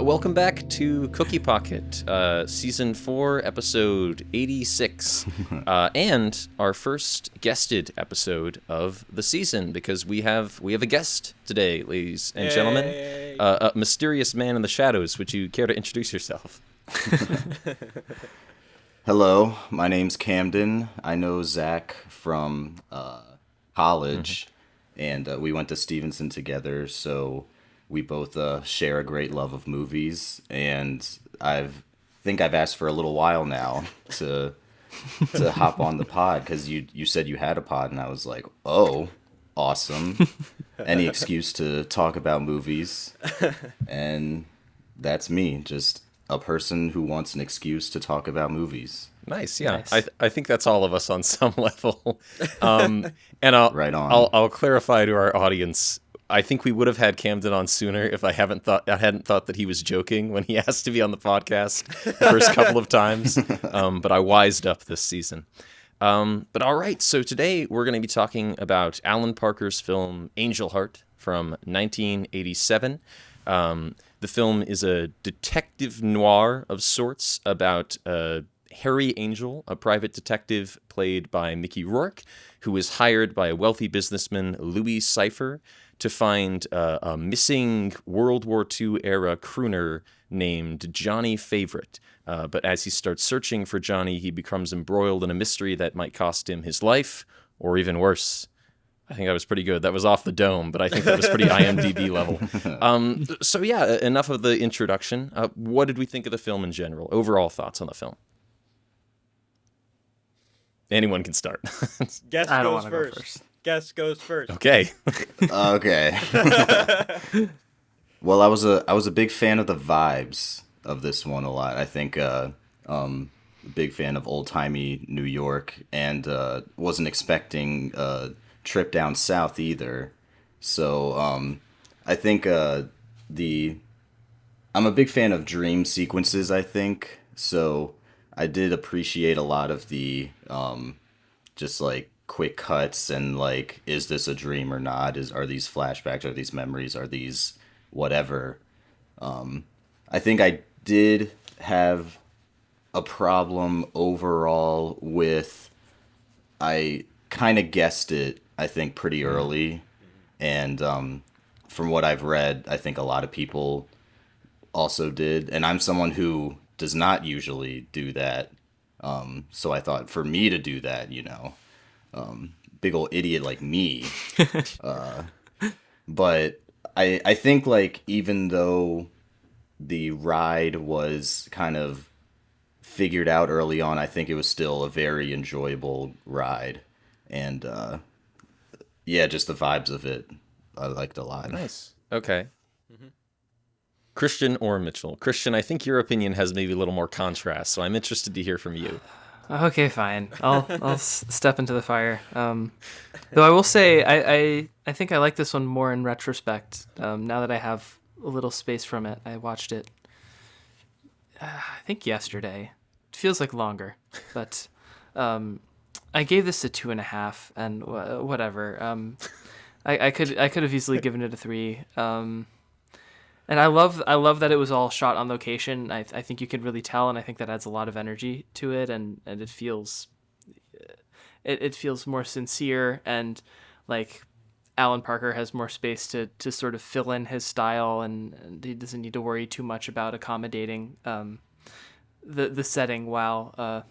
Welcome back to Cookie Pocket, Season 4, Episode 86, and our first guested episode of the season, because we have a guest today, ladies and gentlemen. A mysterious man in the shadows. Would you care to introduce yourself? Hello, my name's Camden. I know Zach from college, and we went to Stevenson together, so we both share a great love of movies, and think I've asked for a little while now to hop on the pod, because you said you had a pod, and I was like, oh, awesome. Any excuse to talk about movies, and that's me, just a person who wants an excuse to talk about movies. Nice, yeah. Nice. I think that's all of us on some level. And Right on. I'll clarify to our audience. I think we would have had Camden on sooner if I hadn't thought that he was joking when he asked to be on the podcast the first couple of times. But I wised up this season. But all right, so today we're going to be talking about Alan Parker's film Angel Heart from 1987. The film is a detective noir of sorts about Harry Angel, a private detective played by Mickey Rourke, who is hired by a wealthy businessman, Louis Cypher, to find a missing World War II era crooner named Johnny Favorite. But as he starts searching for Johnny, he becomes embroiled in a mystery that might cost him his life, or even worse. I think that was pretty good. That was off the dome, but I think that was pretty IMDb level. So yeah, enough of the introduction. What did we think of the film in general? Overall thoughts on the film? Anyone can start. Guest goes first. Guest goes first. Okay. Okay. Well, I was a big fan of the vibes of this one a lot. I think big fan of old-timey New York, and wasn't expecting a trip down south either. So I think I'm a big fan of dream sequences, I think. So I did appreciate a lot of the just like quick cuts and like, is this a dream or not? Are these flashbacks? Are these memories? Are these whatever? I think I did have a problem overall with, I kind of guessed it, I think, pretty early. And from what I've read, I think a lot of people also did. And I'm someone who does not usually do that. So I thought for me to do that, big old idiot like me. But I think, like, even though the ride was kind of figured out early on, I think it was still a very enjoyable ride. And yeah, just the vibes of it, I liked a lot. Nice. Okay. Christian or Mitchell? Christian, I think your opinion has maybe a little more contrast, so I'm interested to hear from you. Okay, fine. I'll step into the fire. Though I will say I think I like this one more in retrospect. Now that I have a little space from it, I watched it. I think yesterday. It feels like longer, but I gave this a 2.5, and whatever. I could have easily given it a 3. And I love that it was all shot on location. I think you can really tell, and I think that adds a lot of energy to it, and it feels more sincere, and like Alan Parker has more space to sort of fill in his style, and he doesn't need to worry too much about accommodating the setting while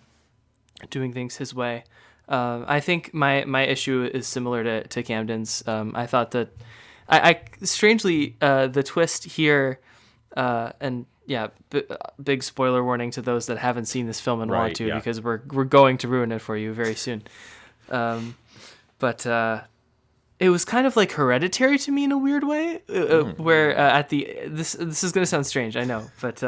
doing things his way. I think my issue is similar to Camden's. I thought that I strangely the twist here, and yeah, big spoiler warning to those that haven't seen this film and want to, because we're going to ruin it for you very soon. But it was kind of like Hereditary to me in a weird way, where at this is going to sound strange, I know, but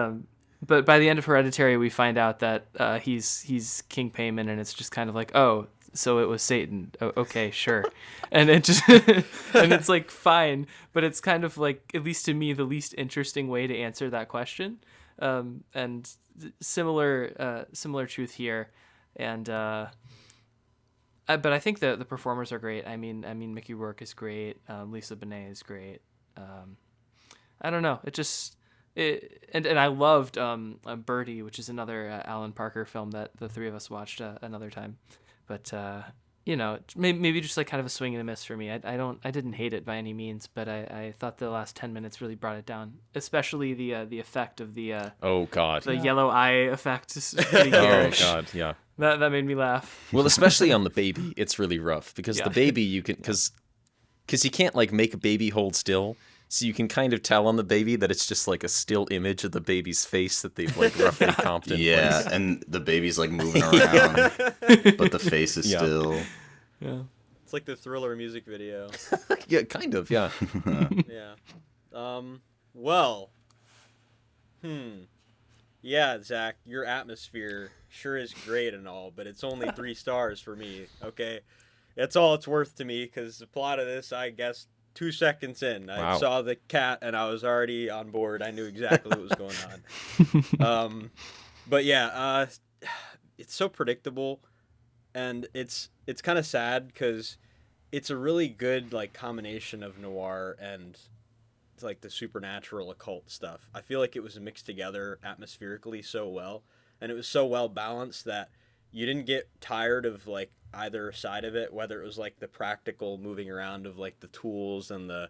by the end of Hereditary, we find out that he's King Payman, and it's just kind of like, oh, so it was Satan. Oh, okay, sure. And it just and it's like fine, but it's kind of like, at least to me, the least interesting way to answer that question. And similar truth here. And but I think the performers are great. I mean Mickey Rourke is great. Lisa Bonet is great. I don't know. It just And I loved Birdie, which is another Alan Parker film that the three of us watched another time. But maybe just like kind of a swing and a miss for me. I didn't hate it by any means, but I thought the last 10 minutes really brought it down, especially the effect of the oh god, the yellow eye effect is pretty garish. Oh god, yeah. That made me laugh. Well, especially on the baby, it's really rough because the baby you can because you can't like make a baby hold still. So you can kind of tell on the baby that it's just like a still image of the baby's face that they've like roughly comped in place. And the baby's like moving around, but the face is still. Yeah. It's like the Thriller music video. Yeah, kind of, yeah. Yeah. Well. Yeah, Zach, your atmosphere sure is great and all, but it's only 3 stars for me, okay? That's all it's worth to me, because the plot of this, I guess, 2 seconds in, I saw the cat and I was already on board. I knew exactly what was going on. But yeah, it's so predictable, and it's kind of sad because it's a really good like combination of noir and like the supernatural occult stuff. I feel like it was mixed together atmospherically so well, and it was so well balanced that you didn't get tired of like either side of it, whether it was like the practical moving around of like the tools and the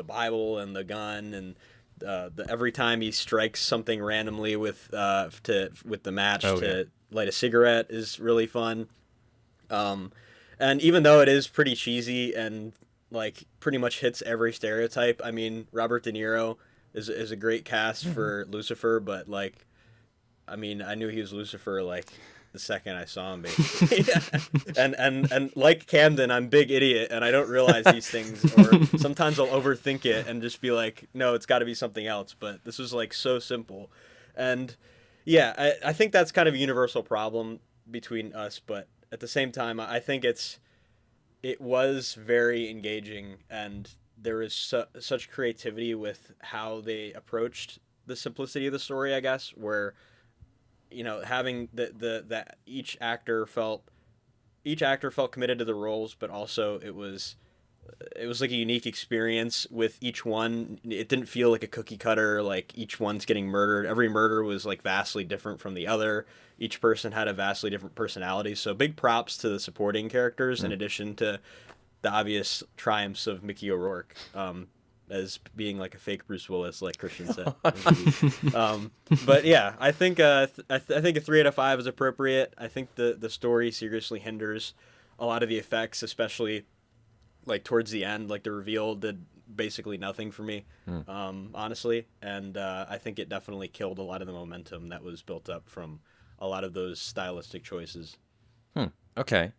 Bible and the gun and the every time he strikes something randomly with the match to light a cigarette is really fun. And even though it is pretty cheesy and like pretty much hits every stereotype, I mean, Robert De Niro is a great cast for Lucifer, but like, I mean, I knew he was Lucifer like the second I saw him, basically. and like Camden, I'm a big idiot, and I don't realize these things, or sometimes I'll overthink it and just be like, no, it's got to be something else. But this was like so simple, and yeah, I think that's kind of a universal problem between us. But at the same time, I think it was very engaging, and there is such creativity with how they approached the simplicity of the story, I guess, where, you know, having that each actor felt committed to the roles, but also it was like a unique experience with each one. It didn't feel like a cookie cutter, like each one's getting murdered. Every murder was like vastly different from the other. Each person had a vastly different personality. So big props to the supporting characters, in addition to the obvious triumphs of Mickey O'Rourke, as being like a fake Bruce Willis, like Christian said. But yeah, I think I think a 3 out of 5 is appropriate. I think the story seriously hinders a lot of the effects, especially like towards the end. Like the reveal did basically nothing for me, honestly. And I think it definitely killed a lot of the momentum that was built up from a lot of those stylistic choices. Okay.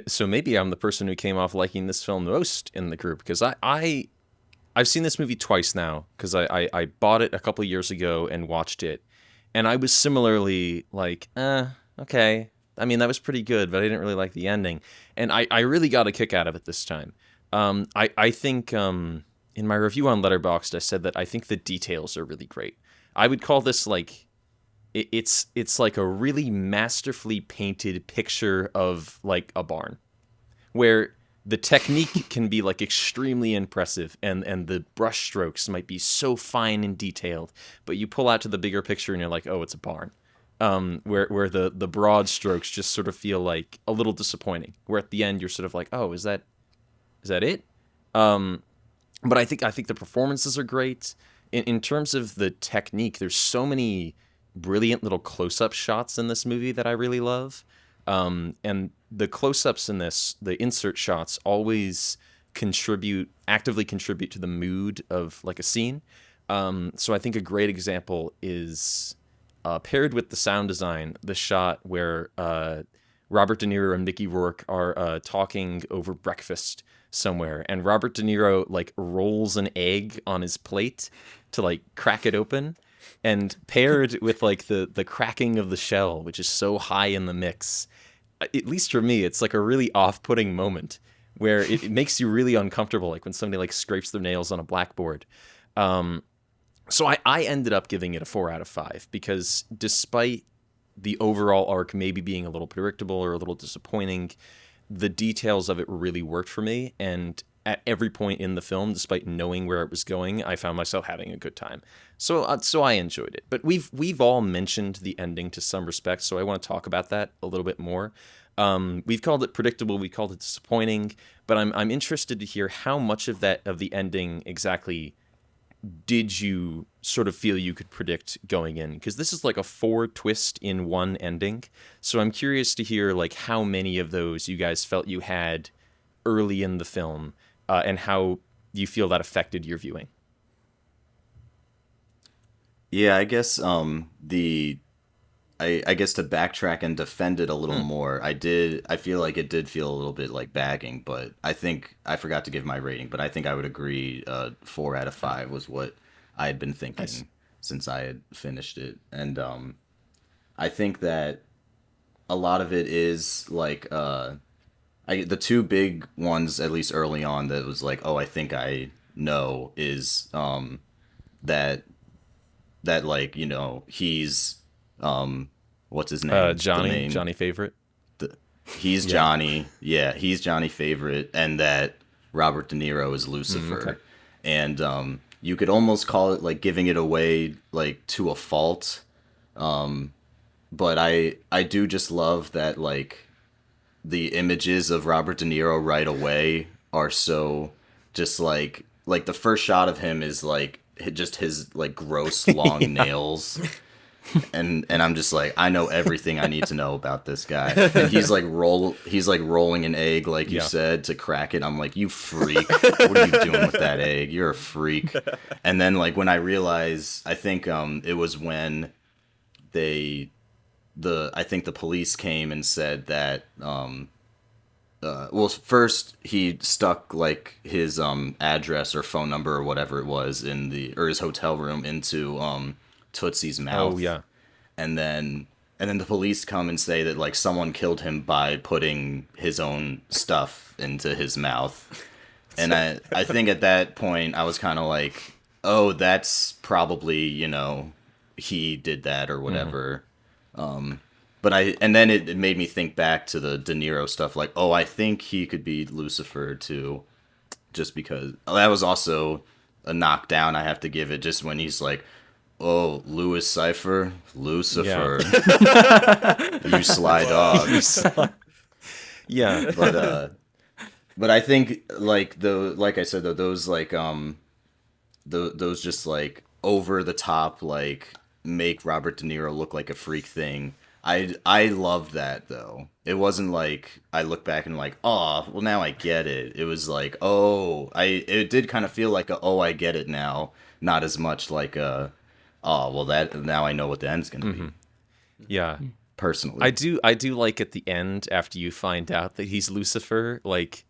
So maybe I'm the person who came off liking this film most in the group, because I've seen this movie twice now, because I bought it a couple years ago and watched it, and I was similarly like, okay. I mean, that was pretty good, but I didn't really like the ending, and I really got a kick out of it this time. I think in my review on Letterboxd, I said that I think the details are really great. I would call this like, it's like a really masterfully painted picture of like a barn, where the technique can be like extremely impressive, and the brush strokes might be so fine and detailed, but you pull out to the bigger picture and you're like, oh, it's a barn. Where the broad strokes just sort of feel like a little disappointing, where at the end you're sort of like, oh, is that it? But I think the performances are great. In terms of the technique, there's so many brilliant little close-up shots in this movie that I really love. And the close-ups in this, the insert shots, always actively contribute to the mood of like a scene. So I think a great example is paired with the sound design, the shot where Robert De Niro and Mickey Rourke are talking over breakfast somewhere, and Robert De Niro like rolls an egg on his plate to like crack it open, and paired with like the cracking of the shell, which is so high in the mix, at least for me, it's like a really off-putting moment where it makes you really uncomfortable, like when somebody like scrapes their nails on a blackboard. So I ended up giving it a 4 out of 5, because despite the overall arc maybe being a little predictable or a little disappointing, the details of it really worked for me. And at every point in the film, despite knowing where it was going, I found myself having a good time. So I enjoyed it. But we've all mentioned the ending to some respect, so I want to talk about that a little bit more. We've called it predictable, we called it disappointing, but I'm interested to hear how much of the ending exactly did you sort of feel you could predict going in? Because this is like a 4 twist in one ending. So I'm curious to hear like how many of those you guys felt you had early in the film, and how you feel that affected your viewing. Yeah, I guess I guess to backtrack and defend it a little more, I feel like it did feel a little bit like bagging, but I think I forgot to give my rating, but I think I would agree 4 out of 5 was what I had been thinking since I had finished it. And I think that a lot of it is like the 2 big ones, at least early on, that was like, oh, I think I know, is that like, you know, he's what's his name? Johnny Favorite. He's Johnny. Yeah, he's Johnny Favorite, and that Robert De Niro is Lucifer. Okay. And you could almost call it like giving it away like to a fault. But I do just love that like the images of Robert De Niro right away are so just like the first shot of him is like just his like gross long nails. And I'm just like, I know everything I need to know about this guy. And he's like rolling an egg, like you said, to crack it. I'm like, you freak. What are you doing with that egg? You're a freak. And then like when I realized, I think it was when I think the police came and said that well, first he stuck like his address or phone number or whatever it was or his hotel room into Tootsie's mouth. Oh yeah. And then the police come and say that like someone killed him by putting his own stuff into his mouth. And I think at that point I was kind of like, oh, that's probably, you know, he did that or whatever. But then it made me think back to the De Niro stuff, like, oh, I think he could be Lucifer too, just because that was also a knockdown I have to give it, just when he's like, oh, Louis Cypher, Lucifer, you sly dog. Yeah, but I think like like I said though, those like those just like over the top like make Robert De Niro look like a freak thing. I loved that though. It wasn't like I look back and like, oh, well now I get it. It was like, oh, it did kind of feel like a, oh, I get it now, not as much like a, oh, well that now I know what the end's gonna be. Yeah. Personally, I do like at the end, after you find out that he's Lucifer, like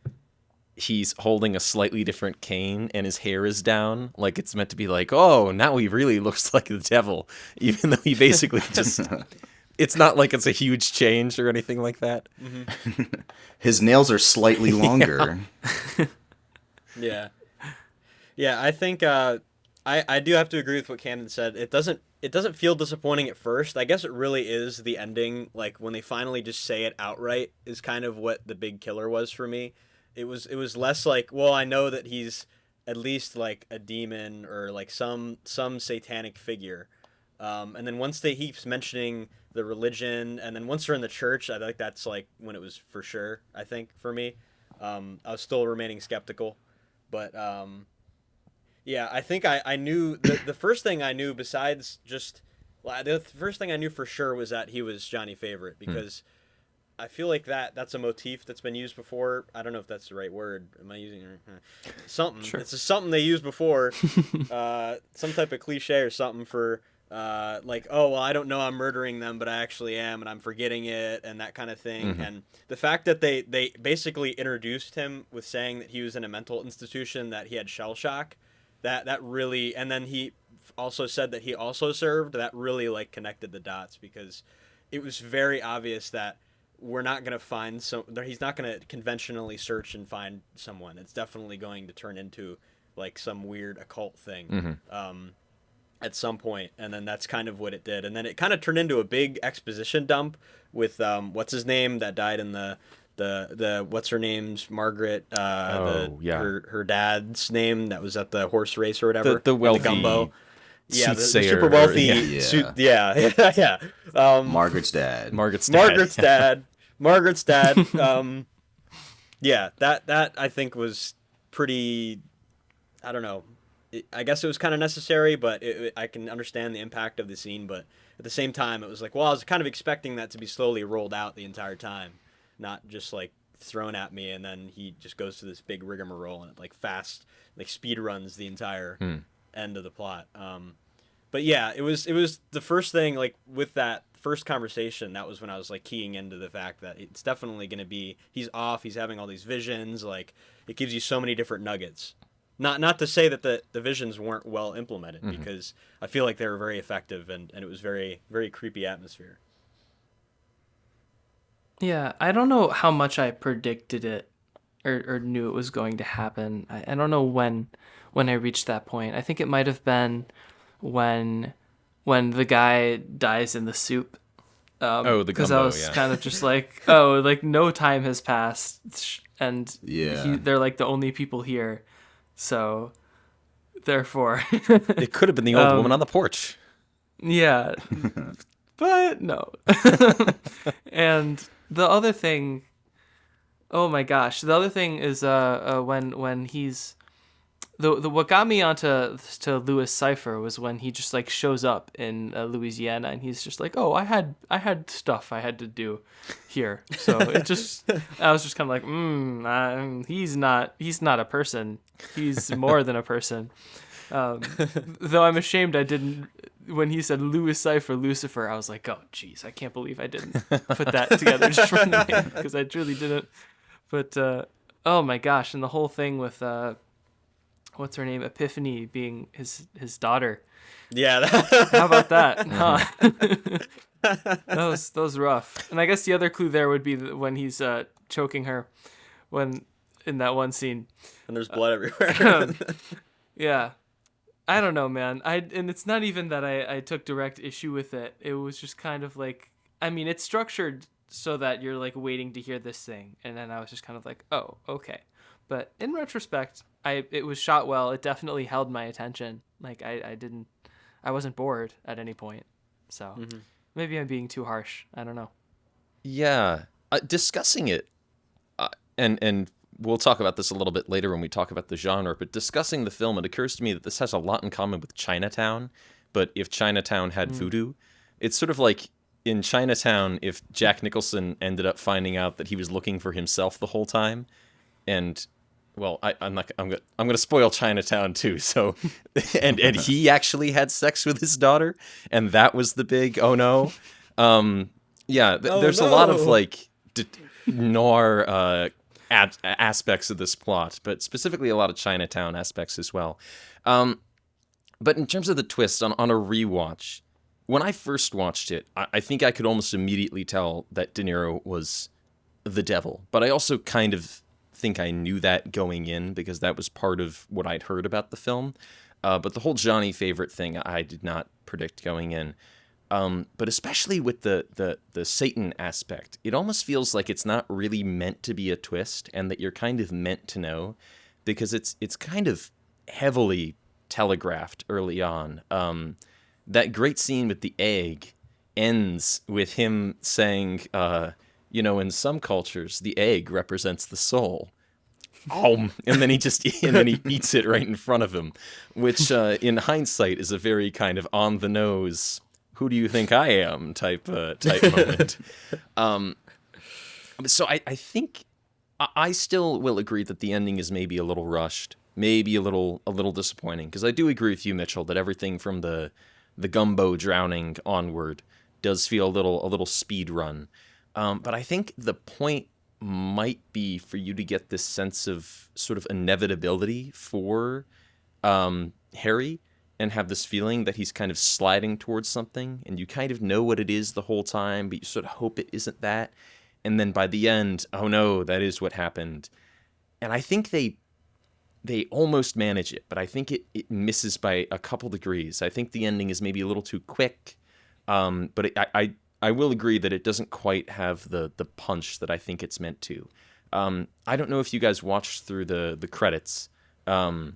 he's holding a slightly different cane and his hair is down, like it's meant to be like, oh, now he really looks like the devil, even though he basically just it's not like it's a huge change or anything like that. His nails are slightly longer. Yeah, I think I do have to agree with what Camden said. It doesn't feel disappointing at first. I guess it really is the ending, like when they finally just say it outright, is kind of what the big killer was for me. It was less like, well, I know that he's at least like a demon or like some satanic figure. And then once he keeps mentioning the religion, and then once they're in the church, I think that's like when it was for sure, I think, for me. I was still remaining skeptical. But yeah, I think I knew the first thing I knew, besides just the first thing I knew for sure was that he was Johnny Favorite, because I feel like that's a motif that's been used before. I don't know if that's the right word. Am I using something? Sure. It's something they used before, some type of cliche or something for like, oh, well, I don't know I'm murdering them, but I actually am, and I'm forgetting it, and that kind of thing. And the fact that they basically introduced him with saying that he was in a mental institution, that he had shell shock, that really, and then he also said that he also served, that really like connected the dots, because it was very obvious that we're not going to find he's not going to conventionally search and find someone. It's definitely going to turn into like some weird occult thing at some point, and then that's kind of what it did. And then it kind of turned into a big exposition dump with what's his name that died in the the what's her name's Margaret, yeah, her dad's name that was at the horse race or whatever, the wealthy, the gumbo. Yeah, the super wealthy. yeah. Margaret's dad. Margaret's dad. Yeah, that I think was pretty. I don't know. I guess it was kind of necessary, but I can understand the impact of the scene. But at the same time, it was like, well, I was kind of expecting that to be slowly rolled out the entire time, not just like thrown at me, and then he just goes to this big rigmarole and it like speed runs the entire end of the plot. But yeah, it was the first thing, like with that first conversation, that was when I was like keying into the fact that it's definitely going to be, he's off, he's having all these visions, like it gives you so many different nuggets. Not to say that the visions weren't well implemented, because I feel like they were very effective, and it was very, very creepy atmosphere. Yeah, I don't know how much I predicted it or knew it was going to happen. I don't know when I reached that point. I think it might have been when the guy dies in the soup. The gumbo, because I was kind of just like, oh, like no time has passed, and they're like the only people here, so therefore it could have been the old woman on the porch. Yeah, but no. And the other thing, oh my gosh, the other thing is when he's the what got me onto Louis Cypher was when he just like shows up in Louisiana, and he's just like, oh, I had stuff I had to do here, so it just I was just kind of like, he's not a person, he's more than a person. Though I'm ashamed I didn't, when he said Louis Cypher Lucifer, I was like, oh geez, I can't believe I didn't put that together just from the name, because I truly didn't. But oh my gosh, and the whole thing with what's her name, Epiphany being his daughter. Yeah. How about that? Huh? That was rough. And I guess the other clue there would be when he's choking her, when in that one scene. And there's blood everywhere. Yeah. I don't know, man. And it's not even that I took direct issue with it. It was just kind of like, I mean, it's structured so that you're like waiting to hear this thing, and then I was just kind of like, oh, okay. But in retrospect, it was shot well. It definitely held my attention. Like I wasn't bored at any point. So maybe I'm being too harsh. I don't know. Yeah, discussing it, and we'll talk about this a little bit later when we talk about the genre. But discussing the film, it occurs to me that this has a lot in common with Chinatown. But if Chinatown had voodoo, it's sort of like in Chinatown, if Jack Nicholson ended up finding out that he was looking for himself the whole time, and well, I'm going to spoil Chinatown too. So, and he actually had sex with his daughter, and that was the big oh no. There's a lot of like noir aspects of this plot, but specifically a lot of Chinatown aspects as well. But in terms of the twist on a rewatch, when I first watched it, I think I could almost immediately tell that De Niro was the devil, but I also kind of think I knew that going in because that was part of what I'd heard about the film. But the whole Johnny Favorite thing, I did not predict going in. But especially with the Satan aspect, it almost feels like it's not really meant to be a twist, and that you're kind of meant to know, because it's kind of heavily telegraphed early on. That great scene with the egg ends with him saying, in some cultures, the egg represents the soul. And then he eats it right in front of him, which in hindsight is a very kind of on the nose, who do you think I am type moment. So I think I still will agree that the ending is maybe a little rushed, maybe a little disappointing, because I do agree with you, Mitchell, that everything from the gumbo drowning onward does feel a little speed run. But I think the point might be for you to get this sense of sort of inevitability for Harry, and have this feeling that he's kind of sliding towards something, and you kind of know what it is the whole time, but you sort of hope it isn't that. And then by the end, oh no, that is what happened. And I think they almost manage it, but I think it misses by a couple degrees. I think the ending is maybe a little too quick. But I will agree that it doesn't quite have the punch that I think it's meant to. I don't know if you guys watched through the credits, but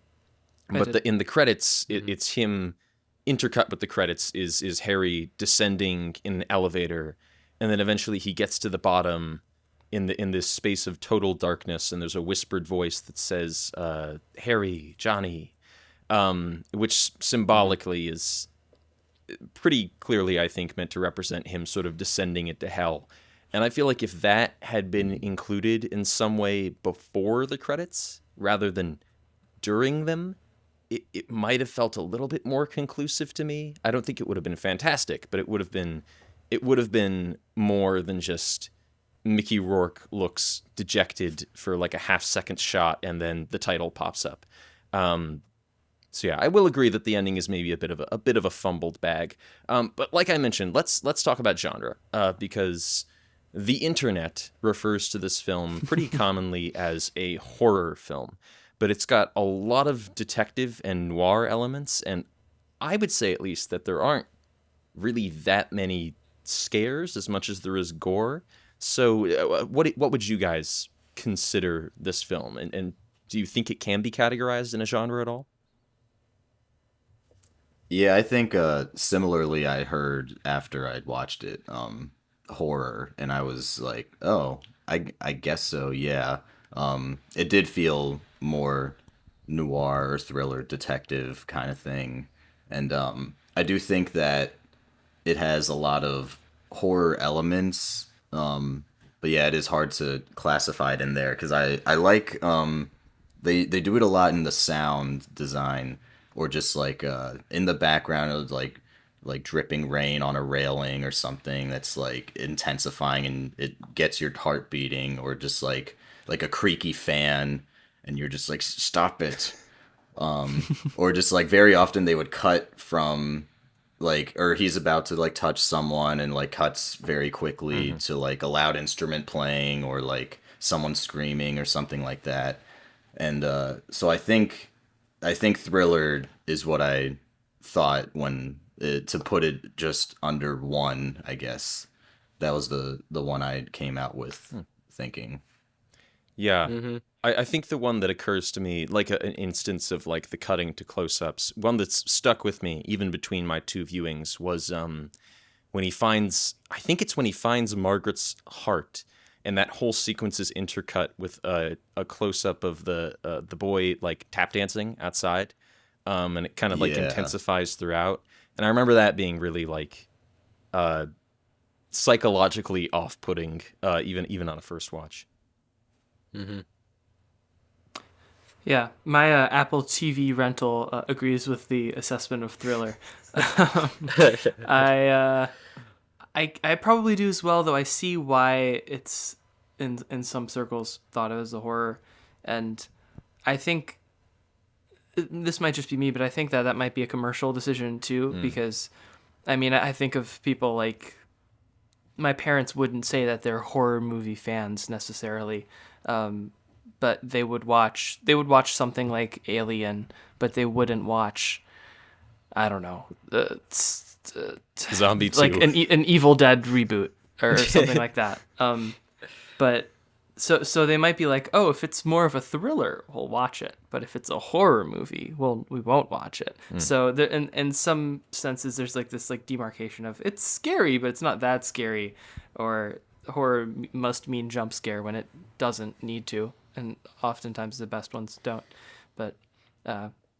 in the credits, it's him. Intercut with the credits is Harry descending in an elevator, and then eventually he gets to the bottom in this space of total darkness, and there's a whispered voice that says, "Harry, Johnny," which symbolically is pretty clearly, I think, meant to represent him sort of descending into hell. And I feel like if that had been included in some way before the credits rather than during them, it might have felt a little bit more conclusive to me. I don't think it would have been fantastic, but it would have been more than just Mickey Rourke looks dejected for like a half-second shot and then the title pops up. So yeah, I will agree that the ending is maybe a bit of a fumbled bag. But like I mentioned, let's talk about genre, because the internet refers to this film pretty commonly as a horror film. But it's got a lot of detective and noir elements, and I would say at least that there aren't really that many scares as much as there is gore. So what would you guys consider this film, and do you think it can be categorized in a genre at all? Yeah, I think similarly I heard after I'd watched it, horror, and I was like, oh, I guess so, yeah. It did feel more noir or thriller detective kind of thing. And I do think that it has a lot of horror elements. But yeah, it is hard to classify it in there because I like they do it a lot in the sound design, or just like in the background of like dripping rain on a railing or something that's like intensifying and it gets your heart beating, or just like a creaky fan and you're just like, stop it. Or just like very often they would cut from like, or he's about to like touch someone and like cuts very quickly to like a loud instrument playing or like someone screaming or something like that. And so I think thriller is what I thought when to put it just under one, I guess. That was the one I came out with thinking. Yeah. I think the one that occurs to me, like an instance of like the cutting to close-ups, one that's stuck with me even between my two viewings was when he finds Margaret's heart, and that whole sequence is intercut with a close-up of the boy like tap dancing outside, and it kind of like intensifies throughout. And I remember that being really like psychologically off-putting, even on a first watch. Yeah, my Apple TV rental agrees with the assessment of thriller. I probably do as well, though I see why it's in some circles thought of as a horror, and I think this might just be me, but I think that might be a commercial decision too, because I mean I think of people like my parents wouldn't say that they're horror movie fans necessarily. But they would watch something like Alien, but they wouldn't watch, I don't know, Zombie 2, like an Evil Dead reboot or something like that. But so they might be like, oh, if it's more of a thriller, we'll watch it. But if it's a horror movie, we won't watch it. So in some senses, there's like this like demarcation of it's scary, but it's not that scary, or horror must mean jump scare when it doesn't need to. And oftentimes the best ones don't. But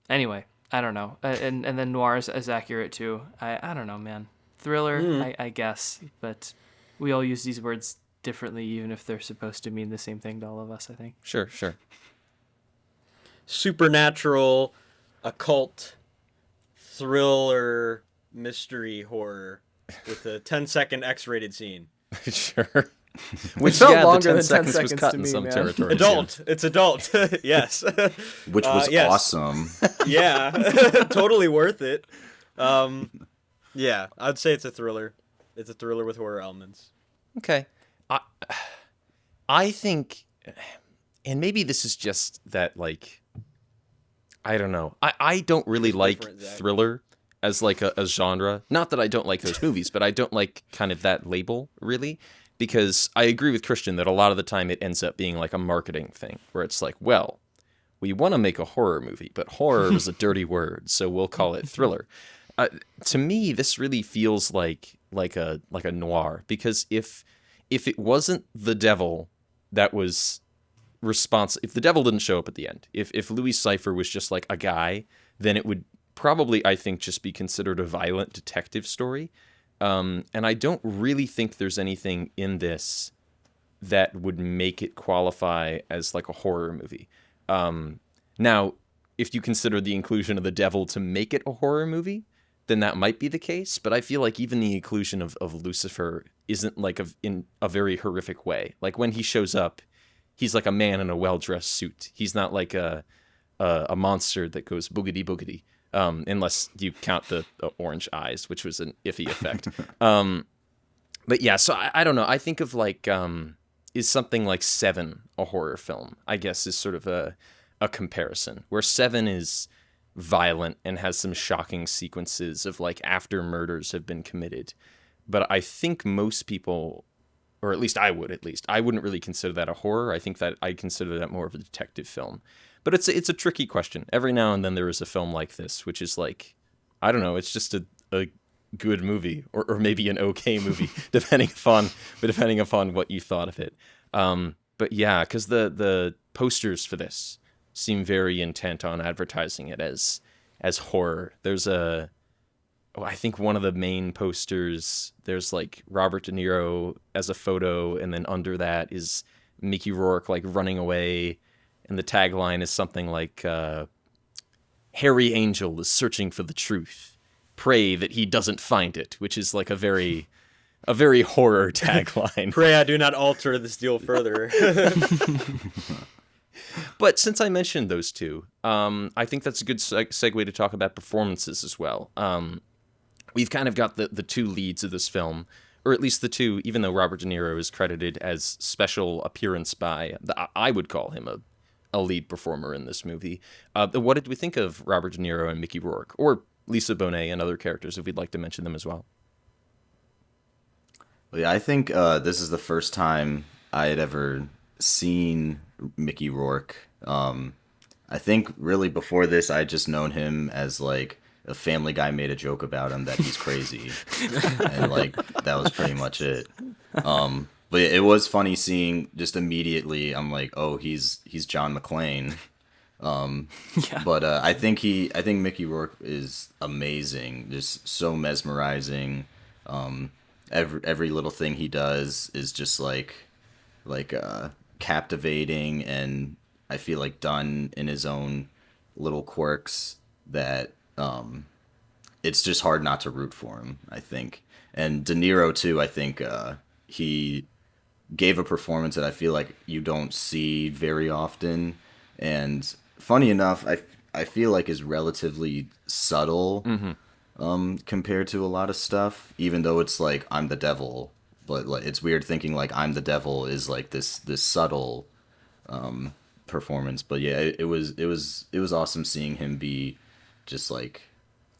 anyway, I don't know. And then noir is accurate too. I don't know, man. Thriller, I guess. But we all use these words differently, even if they're supposed to mean the same thing to all of us, I think. Sure. Supernatural, occult, thriller, mystery, horror with a 10-second X-rated scene. Sure. Which felt longer than 10 seconds seconds was cut to in me, some man. territories. It's adult. Yes. Which was awesome. Yeah. Totally worth it. Yeah, I'd say it's a thriller. It's a thriller with horror elements. Okay. I think, and maybe this is just that, like, I don't know. I don't really like thriller, as like a genre. Not that I don't like those movies, but I don't like kind of that label, really. Because I agree with Christian that a lot of the time it ends up being like a marketing thing, where it's like, well, we want to make a horror movie, but horror is a dirty word, so we'll call it thriller. To me, this really feels like a noir, because if it wasn't the devil that was if the devil didn't show up at the end, if Louis Cypher was just like a guy, then it would probably, I think, just be considered a violent detective story. And I don't really think there's anything in this that would make it qualify as like a horror movie. Now, if you consider the inclusion of the devil to make it a horror movie, then that might be the case. But I feel like even the inclusion of Lucifer isn't like in a very horrific way. Like when he shows up, he's like a man in a well-dressed suit. He's not like a monster that goes boogity boogity. Unless you count the orange eyes, which was an iffy effect. But yeah, so I don't know. I think of like, is something like Seven a horror film? I guess is sort of a comparison, where Seven is violent and has some shocking sequences of like after murders have been committed. But I think most people, or at least I wouldn't really consider that a horror. I think that I consider that more of a detective film. But it's a tricky question. Every now and then there is a film like this, which is like, I don't know, it's just a good movie, or maybe an okay movie, depending upon what you thought of it. But yeah, because the posters for this seem very intent on advertising it as horror. There's I think one of the main posters, there's like Robert De Niro as a photo, and then under that is Mickey Rourke like running away. And the tagline is something like, Harry Angel is searching for the truth. Pray that he doesn't find it, which is like a very horror tagline. Pray I do not alter this deal further. But since I mentioned those two, I think that's a good segue to talk about performances as well. We've kind of got the two leads of this film, or at least the two, even though Robert De Niro is credited as special appearance by, I would call him a lead performer in this movie. What did we think of Robert De Niro and Mickey Rourke, or Lisa Bonet and other characters, if we'd like to mention them as well? Well, yeah, I think this is the first time I had ever seen Mickey Rourke. I think really before this, I just known him as like a Family Guy made a joke about him that he's crazy, and like that was pretty much it. But it was funny seeing just immediately. I'm like, oh, he's John McClane. Yeah. But I think Mickey Rourke is amazing, just so mesmerizing. Every little thing he does is just like captivating, and I feel like done in his own little quirks that it's just hard not to root for him, I think. And De Niro too, I think he gave a performance that I feel like you don't see very often, and funny enough, I feel like is relatively subtle compared to a lot of stuff, even though it's like I'm the devil. But like it's weird thinking like I'm the devil is like this subtle performance. But yeah, it was awesome seeing him be just like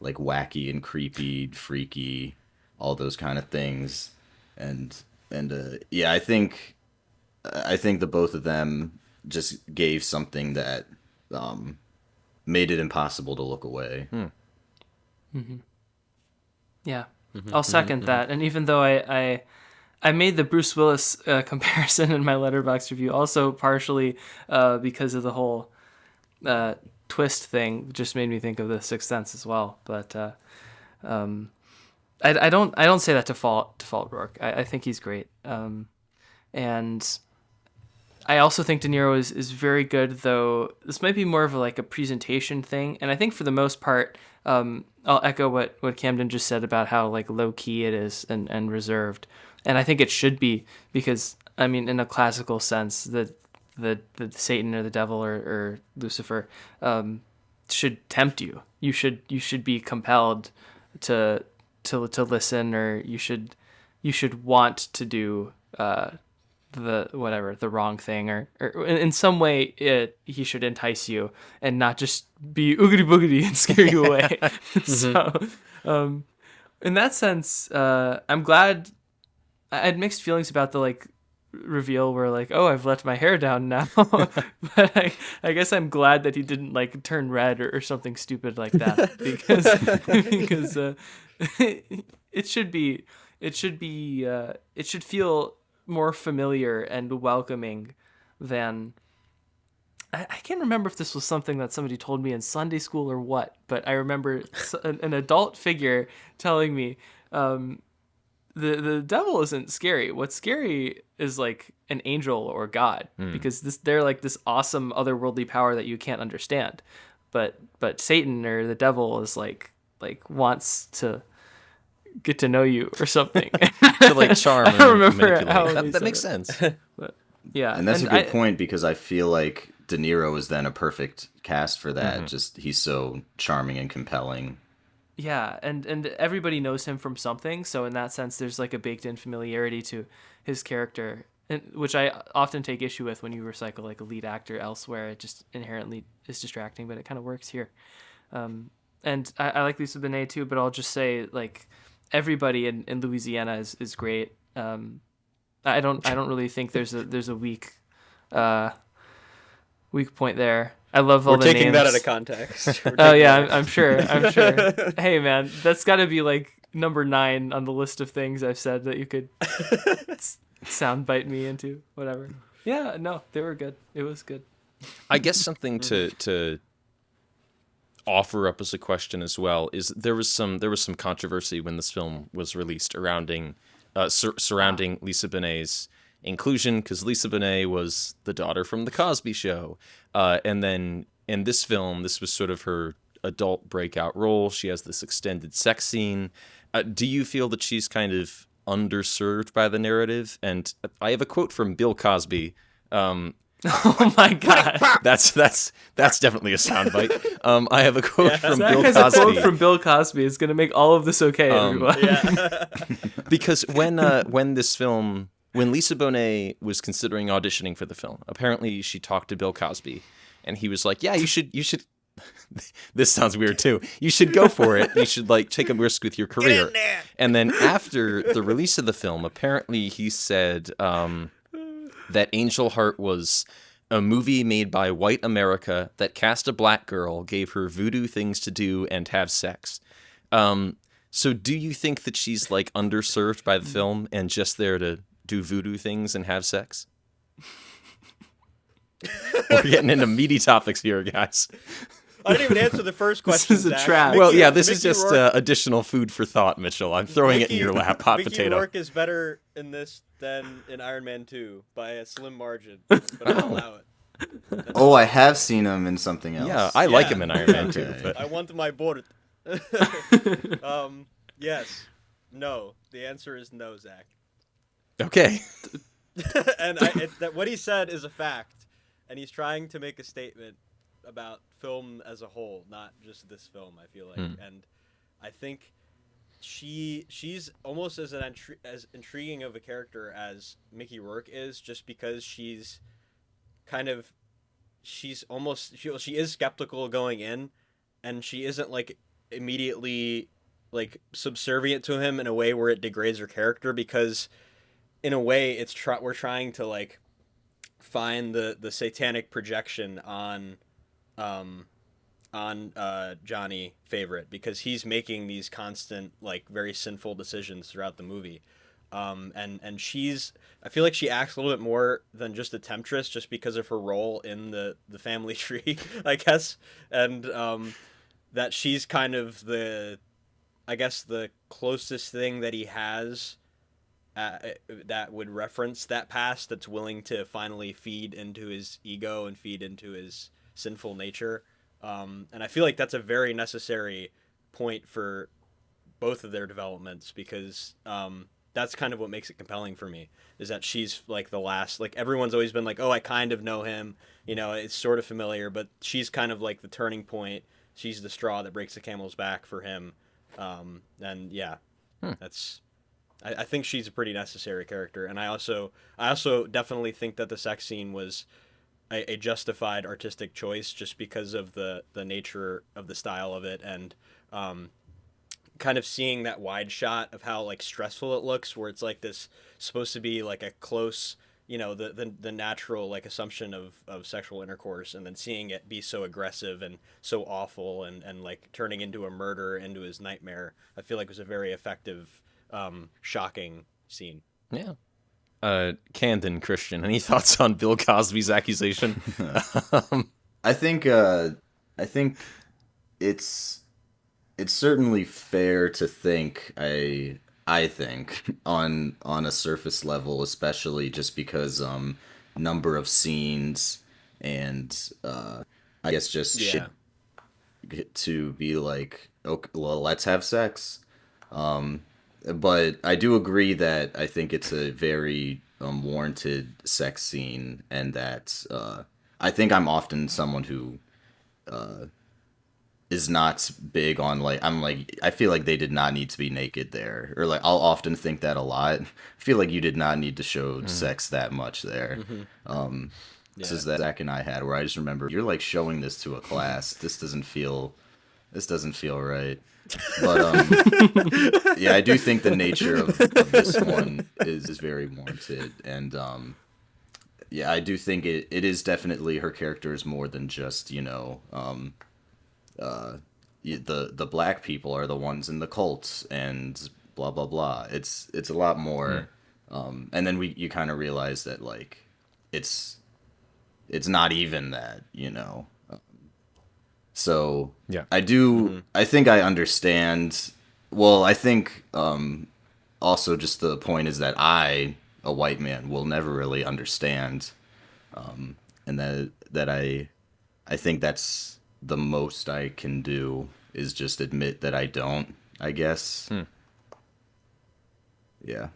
wacky and creepy, freaky, all those kind of things. And yeah, I think the both of them just gave something that made it impossible to look away. Mm-hmm. Yeah, I'll second that. And even though I made the Bruce Willis comparison in my Letterboxd review, also partially because of the whole twist thing, just made me think of The Sixth Sense as well. But I don't say that to fault Rourke. I think he's great. And I also think De Niro is very good, though this might be more of a presentation thing. And I think for the most part, I'll echo what Camden just said about how low key it is and reserved. And I think it should be, because I mean, in a classical sense, the Satan or the devil or Lucifer should tempt you. You should be compelled to listen, or you should want to do the wrong thing, or in some way he should entice you and not just be oogity boogity and scare you away. So in that sense, I'm glad. I had mixed feelings about the like reveal where like, oh, I've let my hair down now. But I guess I'm glad that he didn't like turn red or something stupid like that, because it should feel more familiar and welcoming than. I can't remember if this was something that somebody told me in Sunday school or what, but I remember an adult figure telling me, the devil isn't scary. What's scary is like an angel or God, because they're like this awesome otherworldly power that you can't understand. But Satan or the devil is like wants to get to know you or something. To like charm. I don't remember manipulate. how That makes sense. But yeah, And that's a good point, because I feel like De Niro is then a perfect cast for that. Just he's so charming and compelling. Yeah, and everybody knows him from something, so in that sense, there's like a baked-in familiarity to his character, which I often take issue with when you recycle like a lead actor elsewhere. It just inherently is distracting, but it kind of works here. And I like Lisa Bonet too, but I'll just say like everybody in Louisiana is great. I don't really think there's a weak point there. I love all the names. We're taking that out of context. Oh yeah, I'm sure. Hey man, that's got to be like number 9 on the list of things I've said that you could soundbite me into. Whatever. Yeah, no, they were good. It was good. I guess something to offer up as a question as well is there was some controversy when this film was released surrounding Lisa Bonet's inclusion, because Lisa Bonet was the daughter from The Cosby Show. And then in this film, this was sort of her adult breakout role. She has this extended sex scene. Do you feel that she's kind of underserved by the narrative? And I have a quote from Bill Cosby. Oh my God. That's definitely a soundbite. I have a quote from Zach Bill has Cosby. a quote from Bill Cosby. It's going to make all of this okay, everyone. Yeah. Because when Lisa Bonet was considering auditioning for the film, apparently she talked to Bill Cosby, and he was like, "Yeah, you should." This sounds weird too. You should go for it. You should like take a risk with your career. And then after the release of the film, apparently he said that Angel Heart was a movie made by white America that cast a black girl, gave her voodoo things to do, and have sex. So do you think that she's like underserved by the film and just there to do voodoo things and have sex? We're getting into meaty topics here, guys. I didn't even answer the first question. This is a Zach. trap. Well, yeah, this is Mickey just Rourke- additional food for thought, Mitchell. I'm throwing it in your lap, hot Mickey potato. Rourke is better in this than in Iron Man 2 by a slim margin, but I'll allow it. Oh, I have seen him in something else. Yeah, I like him in Iron Man 2. Okay. But I want my board. Yes. No. The answer is no, Zach. okay. And what he said is a fact, and he's trying to make a statement about film as a whole, not just this film. I feel like, and I think she's almost as as intriguing of a character as Mickey Rourke is, just because she is skeptical going in, and she isn't like immediately like subservient to him in a way where it degrades her character, because in a way we're trying to like find the satanic projection on Johnny Favorite, because he's making these constant like very sinful decisions throughout the movie. And I feel like she acts a little bit more than just a temptress, just because of her role in the family tree, I guess. And that she's kind of the closest thing that he has that would reference that past, that's willing to finally feed into his ego and feed into his sinful nature. And I feel like that's a very necessary point for both of their developments, because that's kind of what makes it compelling for me, is that she's like the last, like everyone's always been like, oh, I kind of know him, it's sort of familiar, but she's kind of like the turning point. She's the straw that breaks the camel's back for him. And yeah, I think she's a pretty necessary character, and I also definitely think that the sex scene was a justified artistic choice just because of the nature of the style of it, and kind of seeing that wide shot of how like stressful it looks, where it's like this supposed to be like a close, the natural like assumption of sexual intercourse, and then seeing it be so aggressive and so awful and like turning into a murder, into his nightmare, I feel like was a very effective, shocking scene. Yeah. Camden, Christian, any thoughts on Bill Cosby's accusation? I think it's certainly fair to think, I think on a surface level, especially just because number of scenes and I guess just shit to be like, okay, well, let's have sex. But I do agree that I think it's a very warranted sex scene, and that I think I'm often someone who is not big on I feel like they did not need to be naked there, or like I'll often think that a lot. I feel like you did not need to show sex that much there. This is that Zach and I had, where I just remember, you're like showing this to a class. This doesn't feel right. But yeah, I do think the nature of this one is very warranted, and yeah, I do think it is definitely, her character is more than just the black people are the ones in the cult and blah blah blah. It's a lot more, and then you kind of realize that like it's not even that. So yeah, I do. I think I understand. Well, I think also just the point is that I, a white man, will never really understand, and that I think that's the most I can do, is just admit that I don't, I guess. Yeah.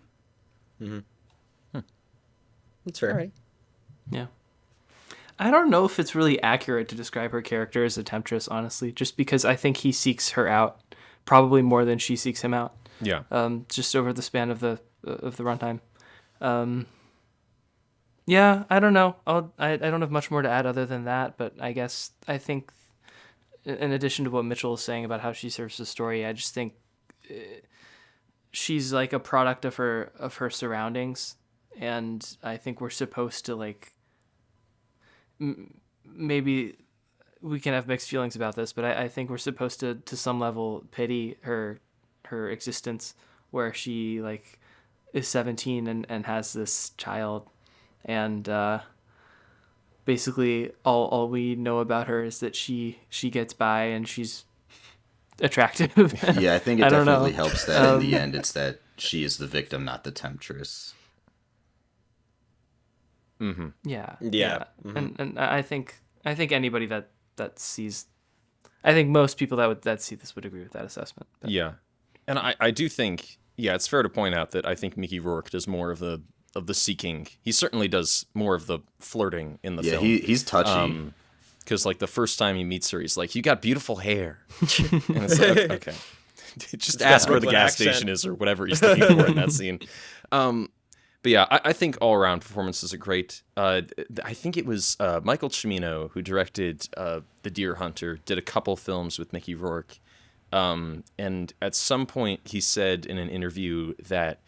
That's fair. All right. Yeah. I don't know if it's really accurate to describe her character as a temptress, honestly, just because I think he seeks her out probably more than she seeks him out. Yeah. Just over the span of the runtime. Yeah, I don't know. I don't have much more to add other than that, but I guess I think, in addition to what Mitchell is saying about how she serves the story, I just think she's like a product of her surroundings, and I think we're supposed to like. Maybe we can have mixed feelings about this, but I think we're supposed to some level pity her existence, where she like is 17 and has this child, and basically all we know about her is that she gets by and she's attractive. Yeah, I think it definitely helps that in the end it's that she is the victim, not the temptress. Mm-hmm. Yeah. Mm-hmm. And I think anybody that sees, I think most people that see this would agree with that assessment. But. Yeah, and I do think, yeah, it's fair to point out that I think Mickey Rourke does more of the seeking. He certainly does more of the flirting in the film. Yeah, he's touchy. Because like the first time he meets her, he's like, "You got beautiful hair," and it's like, okay. Just ask where the gas station is or whatever he's looking for in that scene. But yeah, I think all-around performances are great. I think it was Michael Cimino who directed The Deer Hunter, did a couple films with Mickey Rourke. And at some point he said in an interview that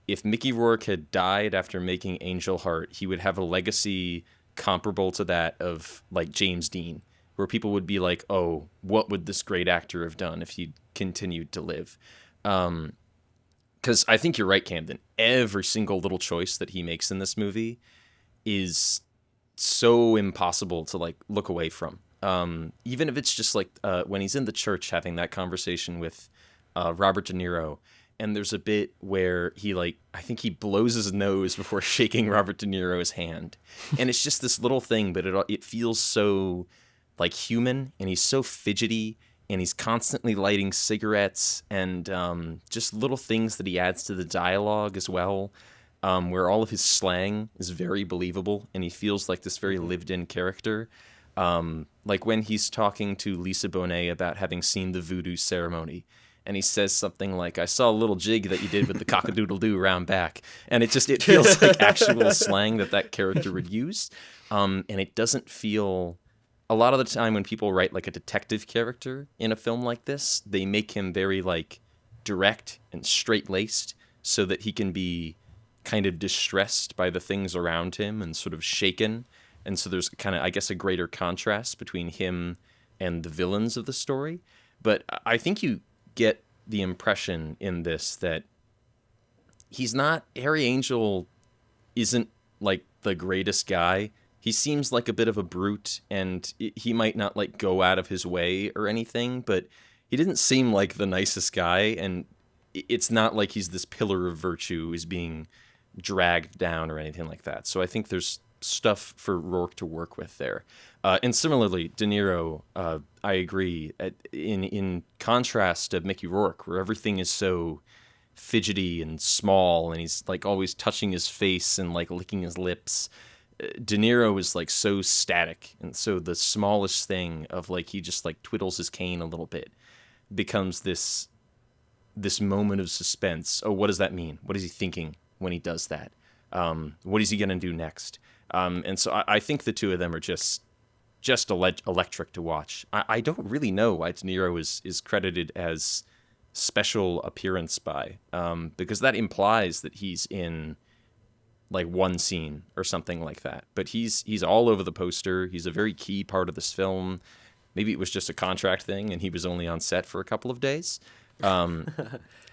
if Mickey Rourke had died after making Angel Heart, he would have a legacy comparable to that of like James Dean, where people would be like, oh, what would this great actor have done if he'd continued to live? Because I think you're right, Camden. Every single little choice that he makes in this movie is so impossible to like look away from. Even if it's just like when he's in the church having that conversation with Robert De Niro, and there's a bit where he like, I think he blows his nose before shaking Robert De Niro's hand, and it's just this little thing, but it feels so like human, and he's so fidgety. And he's constantly lighting cigarettes, and just little things that he adds to the dialogue as well, where all of his slang is very believable, and he feels like this very lived-in character. Like when he's talking to Lisa Bonet about having seen the voodoo ceremony, and he says something like, "I saw a little jig that you did with the cock-a-doodle-doo round back," and it feels like actual slang that character would use, and it doesn't feel. A lot of the time when people write like a detective character in a film like this, they make him very like direct and straight-laced so that he can be kind of distressed by the things around him and sort of shaken. And so there's kind of, I guess, a greater contrast between him and the villains of the story. But I think you get the impression in this that Harry Angel isn't like the greatest guy. He seems like a bit of a brute, and he might not like go out of his way or anything, but he didn't seem like the nicest guy, and it's not like he's this pillar of virtue who's being dragged down or anything like that. So I think there's stuff for Rourke to work with there. And similarly, De Niro, I agree, in contrast to Mickey Rourke, where everything is so fidgety and small, and he's like always touching his face and like licking his lips. De Niro is like so static, and so the smallest thing of like he just like twiddles his cane a little bit becomes this moment of suspense. Oh, what does that mean? What is he thinking when he does that? What is he gonna do next? And so I think the two of them are just electric to watch. I don't really know why De Niro is credited as special appearance by, because that implies that he's in like one scene or something like that. But he's all over the poster. He's a very key part of this film. Maybe it was just a contract thing and he was only on set for a couple of days. But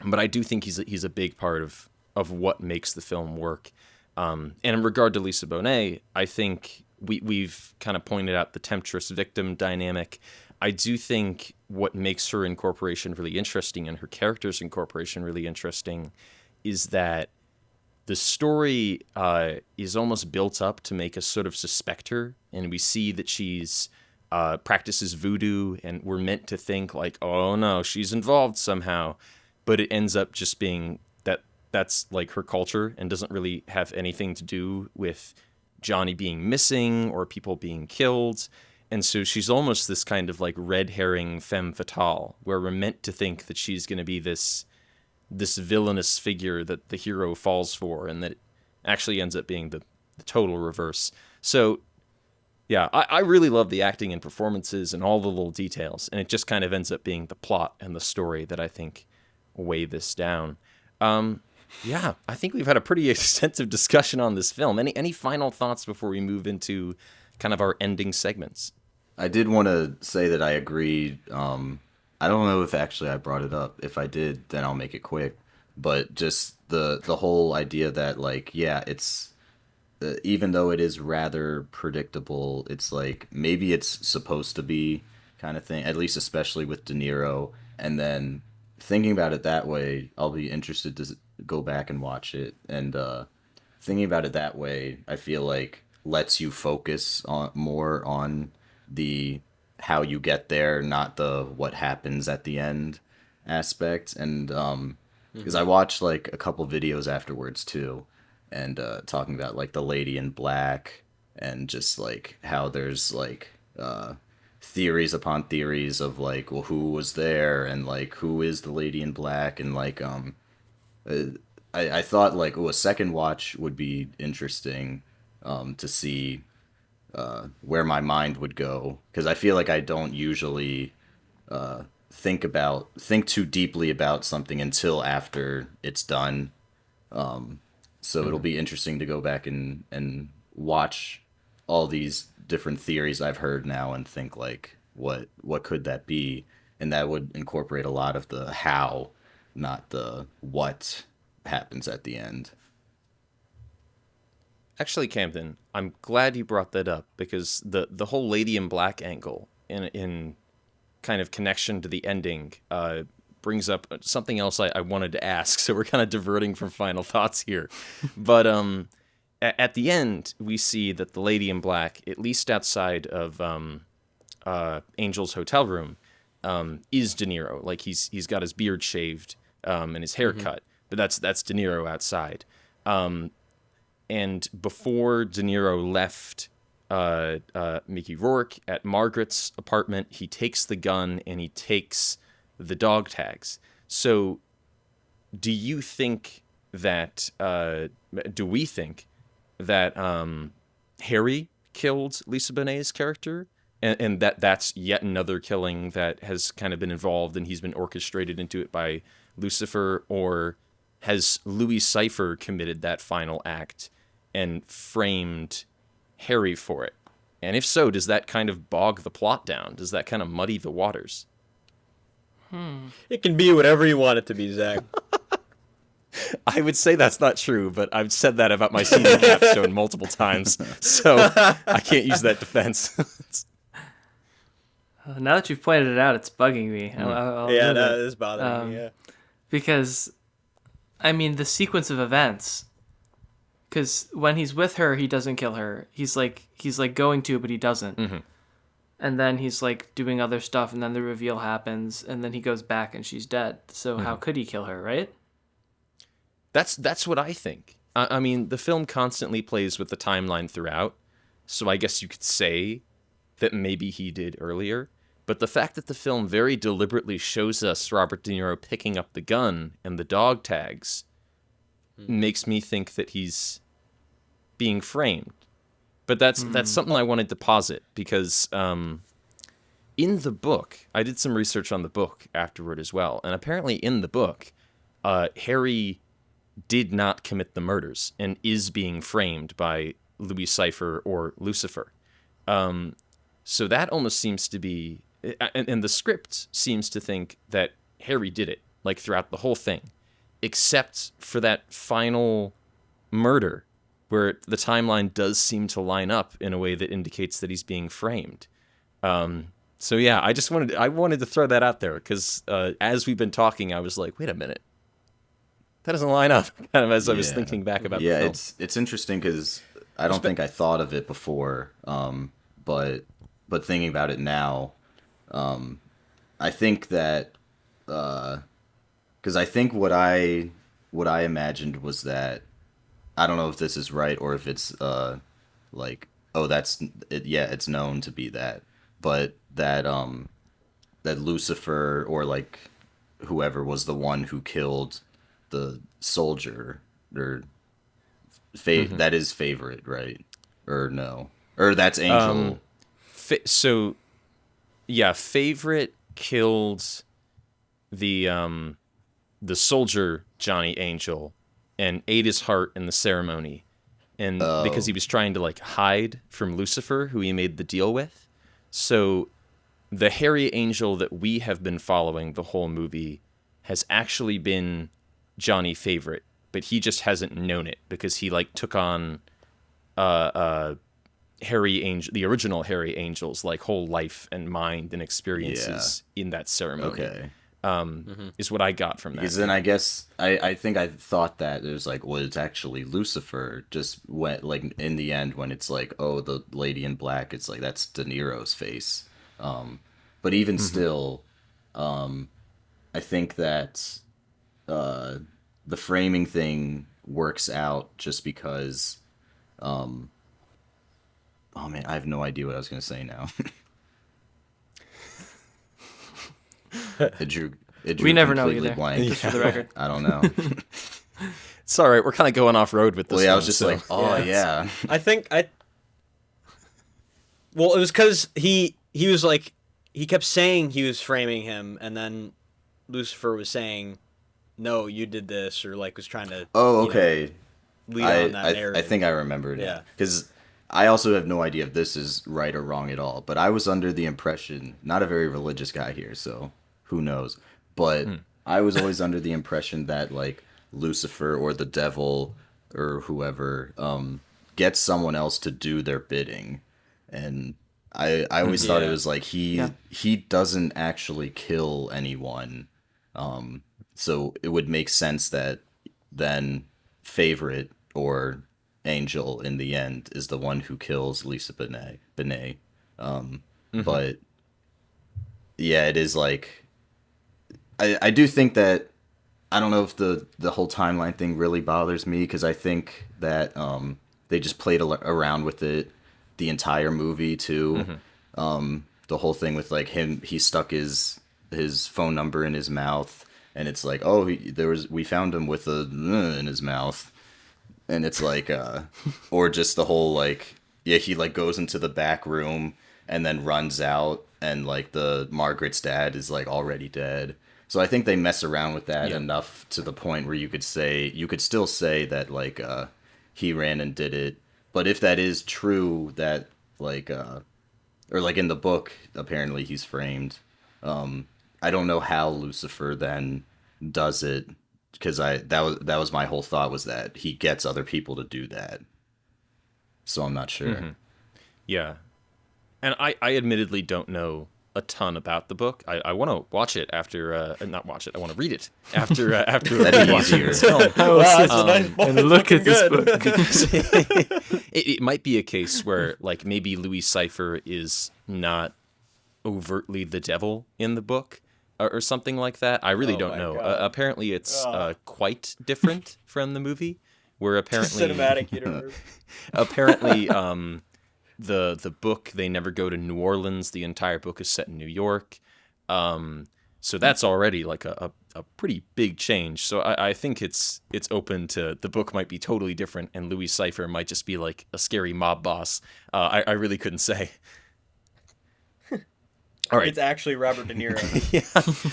I do think he's a big part of what makes the film work. And in regard to Lisa Bonet, I think we've kind of pointed out the temptress victim dynamic. I do think what makes her incorporation really interesting and her character's incorporation really interesting is that the story is almost built up to make us sort of suspect her, and we see that she's practices voodoo, and we're meant to think like, oh no, she's involved somehow, but it ends up just being that's like her culture and doesn't really have anything to do with Johnny being missing or people being killed. And so she's almost this kind of like red herring femme fatale, where we're meant to think that she's going to be this villainous figure that the hero falls for, and that it actually ends up being the total reverse. So yeah, I really love the acting and performances and all the little details, and it just kind of ends up being the plot and the story that I think weigh this down. Yeah, I think we've had a pretty extensive discussion on this film. Any final thoughts before we move into kind of our ending segments? I did want to say that I agree. I don't know if actually I brought it up. If I did, then I'll make it quick. But just the whole idea that like, yeah, it's even though it is rather predictable, it's like maybe it's supposed to be kind of thing. At least, especially with De Niro. And then thinking about it that way, I'll be interested to go back and watch it. And thinking about it that way, I feel like lets you focus more on the how you get there, not the what happens at the end aspect. And because I watched like a couple videos afterwards too, and talking about like the Lady in Black, and just like how there's like theories upon theories of like, well, who was there and like who is the Lady in Black, and like I thought like, oh, a second watch would be interesting to see where my mind would go, because I feel like I don't usually think too deeply about something until after it's done. So it'll be interesting to go back and watch all these different theories I've heard now and think like, what could that be? And that would incorporate a lot of the how, not the what happens at the end. Actually, Camden, I'm glad you brought that up, because the whole Lady in Black angle in kind of connection to the ending brings up something else I wanted to ask. So we're kind of diverting from final thoughts here. But at the end, we see that the Lady in Black, at least outside of Angel's hotel room, is De Niro. Like he's got his beard shaved and his hair cut, but that's De Niro outside. And before De Niro left Mickey Rourke at Margaret's apartment, he takes the gun and he takes the dog tags. So do you think that, do we think that Harry killed Lisa Bonet's character? And that's yet another killing that has kind of been involved and he's been orchestrated into it by Lucifer? Or has Louis Cypher committed that final act and framed Harry for it? And if so, does that kind of bog the plot down? Does that kind of muddy the waters? It can be whatever you want it to be, Zach. I would say that's not true, but I've said that about my season capstone multiple times, so I can't use that defense. Now that you've pointed it out, it's bugging me. I'll Yeah, admit that it. is bothering me, yeah. Because, I mean, the sequence of events. Because when he's with her, he doesn't kill her. He's like going to, but he doesn't. Mm-hmm. And then he's like doing other stuff, and then the reveal happens, and then he goes back, and she's dead. So how could he kill her, right? That's what I think. I mean, the film constantly plays with the timeline throughout, so I guess you could say that maybe he did earlier. But the fact that the film very deliberately shows us Robert De Niro picking up the gun and the dog tags makes me think that he's being framed. But that's something I wanted to posit, because in the book, I did some research on the book afterward as well, and apparently in the book, Harry did not commit the murders and is being framed by Louis Cypher or Lucifer. So that almost seems to be... And the script seems to think that Harry did it, like throughout the whole thing, except for that final murder, where the timeline does seem to line up in a way that indicates that he's being framed. So yeah, I wanted to throw that out there, because as we've been talking, I was like, wait a minute, that doesn't line up. Kind of as I was thinking back about the film. It's interesting because I don't think I thought of it before, but thinking about it now, I think that because I think what I imagined was that, I don't know if this is right or if it's like, oh, that's it, yeah, it's known to be that, but that that Lucifer or like whoever was the one who killed the soldier, or that is Favorite, right? Or no, or that's Angel. So yeah, Favorite killed the soldier Johnny Angel and ate his heart in the ceremony, and because he was trying to like hide from Lucifer, who he made the deal with. So the Harry Angel that we have been following the whole movie has actually been Johnny Favorite, but he just hasn't known it because he like took on Harry Angel, the original Harry Angel's like whole life and mind and experiences in that ceremony. Okay. Is what I got from that. Because then I guess I think I thought that it was like, well, it's actually Lucifer. Just went like in the end when it's like, oh, the lady in black, it's like that's De Niro's face. But even still, I think that the framing thing works out just because. Oh man, I have no idea what I was gonna say now. It drew we never know completely either. blank. Just for the record. I don't know. It's all right. We're kind of going off road with this. Well, yeah, one, I was just so. like, oh yeah. Well, it was because he was like, he kept saying he was framing him, and then Lucifer was saying, no, you did this, or like was trying to. Oh, okay. Lead on that narrative. I think I remembered it. Yeah. Because I also have no idea if this is right or wrong at all. But I was under the impression, not a very religious guy here, so who knows. But I was always under the impression that like Lucifer or the devil or whoever gets someone else to do their bidding. And I always thought it was like he doesn't actually kill anyone. So it would make sense that then Favorite or Angel in the end is the one who kills Lisa Bonet. But yeah, it is like I do think that I don't know if the whole timeline thing really bothers me, because I think that they just played around with it the entire movie too. The whole thing with like he stuck his phone number in his mouth and it's like, oh, we found him with a in his mouth, and it's like, or just the whole like, yeah, he like goes into the back room and then runs out, and like the Margaret's dad is like already dead. So I think they mess around with that enough to the point where you could still say that like he ran and did it. But if that is true, that like or like in the book, apparently he's framed. I don't know how Lucifer then does it, because that was my whole thought, was that he gets other people to do that. So I'm not sure. Mm-hmm. Yeah, and I admittedly don't know a ton about the book. I want to watch it after, not watch it. I want to read it after That'd be easier. And look at this book. It might be a case where like maybe Louis Cypher is not overtly the devil in the book or something like that. I really don't know. Apparently, it's quite different from the movie, where apparently cinematic universe. Apparently, the book, they never go to New Orleans. The entire book is set in New York. So that's already like a pretty big change. So I think it's open to, the book might be totally different, and Louis Cypher might just be like a scary mob boss. I really couldn't say. All right. It's actually Robert De Niro. Yeah.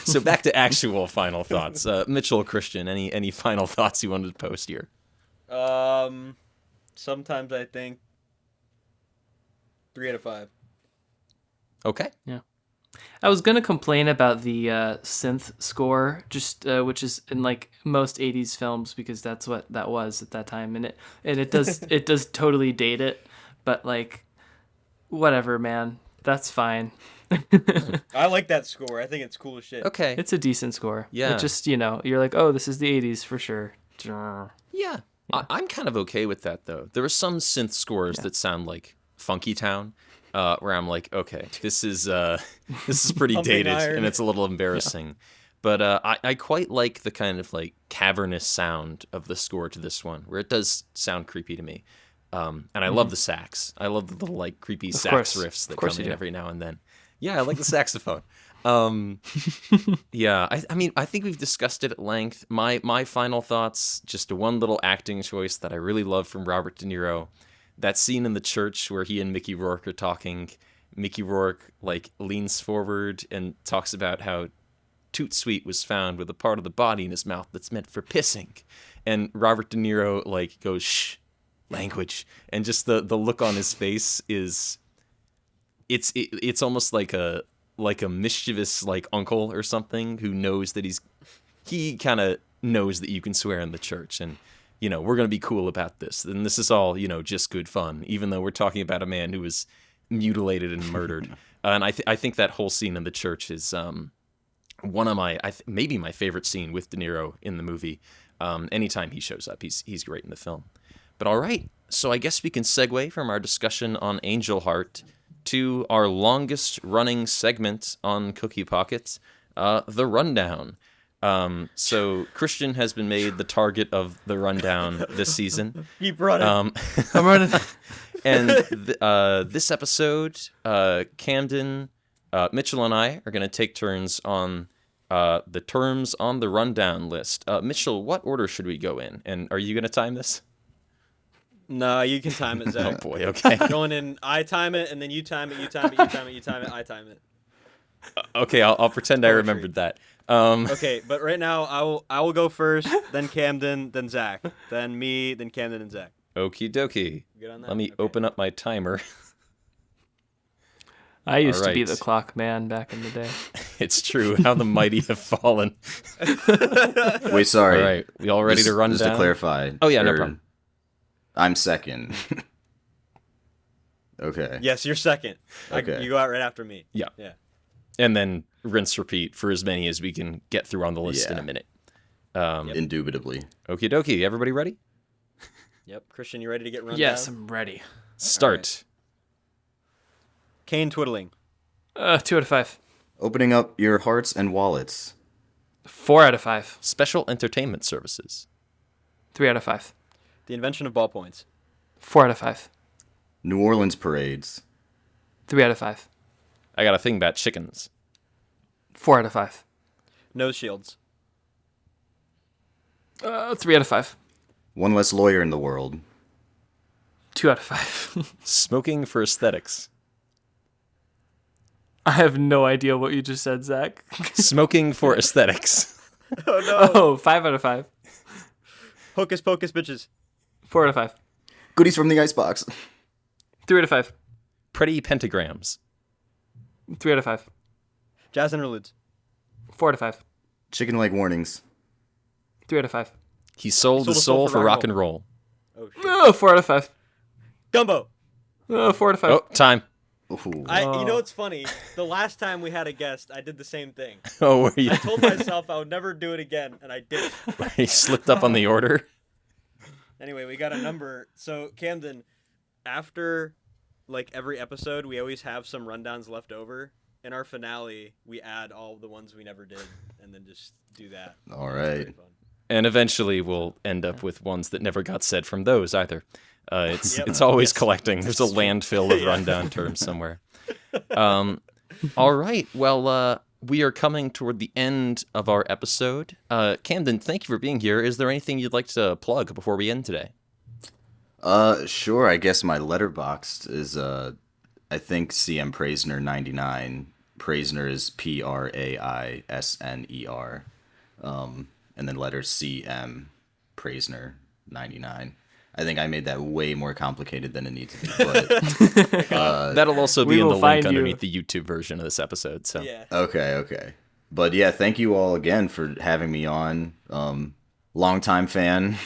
So back to actual final thoughts. Mitchell, Christian, any final thoughts you wanted to post here? Sometimes I think 3 out of 5. Okay. Yeah. I was gonna complain about the synth score, just which is in like most '80s films, because that's what that was at that time, and it does totally date it, but like, whatever, man, that's fine. I like that score. I think it's cool as shit. Okay. It's a decent score. Yeah. It just, you're like, oh, this is the '80s for sure. Yeah. I'm kind of okay with that, though. There are some synth scores that sound like Funky Town, where I'm like, okay, this is pretty dated, and it's a little embarrassing. But I quite like the kind of like cavernous sound of the score to this one, where it does sound creepy to me. And I love the sax. I love the little like creepy sax riffs that come in every now and then. Yeah, I like the saxophone. Yeah, I mean, I think we've discussed it at length. My final thoughts, just one little acting choice that I really love from Robert De Niro. That scene in the church where he and Mickey Rourke are talking. Mickey Rourke like leans forward and talks about how Toot Sweet was found with a part of the body in his mouth that's meant for pissing, and Robert De Niro like goes, shh, language, and just the look on his face is, it's almost like a mischievous like uncle or something who knows that he kind of knows that you can swear in the church, and we're going to be cool about this, and this is all just good fun, even though we're talking about a man who was mutilated and murdered. And I think that whole scene in the church is one of my maybe my favorite scene with De Niro in the movie. Anytime he shows up, he's great in the film. But all right, so I guess we can segue from our discussion on Angel Heart to our longest running segment on Cookie Pocket, the rundown. So Christian has been made the target of the rundown this season. Keep running. I'm running. And this episode, Camden, Mitchell, and I are going to take turns on the terms on the rundown list. Mitchell, what order should we go in? And are you going to time this? No, you can time it, Zach. Oh boy, okay. Going in, I time it, and then you time it, you time it, you time it, you time it, I time it. Okay, I'll pretend I remembered that. Okay, but right now I will go first, then Camden, then Zach, then me, then Camden and Zach. Okie dokie. Good on that? Let me open up my timer. I used to be right. the clock man back in the day. It's true. How the mighty have fallen. Wait, sorry. All right, we all ready to run just down? to clarify. Oh yeah, no problem. I'm second. Okay. Yes, you're second. Okay. You go out right after me. Yeah. Yeah. And then rinse, repeat for as many as we can get through on the list in Yeah. a minute. Indubitably. Okie dokie. Everybody ready? Yep. Christian, you ready to get run Yes, down? I'm ready. Start. Cane twiddling. 2 out of 5. Opening up your hearts and wallets. 4 out of 5. Special entertainment services. 3 out of 5. The invention of ballpoints. 4 out of 5. New Orleans parades. 3 out of 5. I got a thing about chickens. 4 out of 5. Nose shields. 3 out of 5. One less lawyer in the world. 2 out of 5. Smoking for aesthetics. I have no idea what you just said, Zach. Smoking for aesthetics. Oh no. Oh, 5 out of 5. Hocus pocus, bitches. 4 out of 5. Goodies from the icebox. 3 out of 5. Pretty pentagrams. 3 out of 5. Jazz interludes. 4 out of 5. Chicken leg warnings. 3 out of 5. He sold his soul for rock and roll. Oh shit. Oh, 4 out of 5. Dumbo. Oh, 4 out of 5. Oh, time. Ooh. You know what's funny? The last time we had a guest, I did the same thing. Oh, were you? I told myself I would never do it again, and I did. He slipped up on the order. Anyway, we got a number. So, Camden, after like every episode, we always have some rundowns left over. In our finale, we add all the ones we never did, and then just do that. All It's right. pretty fun. And eventually we'll end up with ones that never got said from those either. It's Yep. it's always Yes. collecting. There's a landfill of rundown terms somewhere. All right. Well, we are coming toward the end of our episode. Camden, thank you for being here. Is there anything you'd like to plug before we end today? Sure. I guess my letterboxd is I think CM Praisner 99. Praisner is Praisner. And then letters CM Praisner 99. I think I made that way more complicated than it needs to be. But That'll also be we in will the link find you. underneath the YouTube version of this episode. So Yeah. okay. But yeah, thank you all again for having me on. Longtime fan.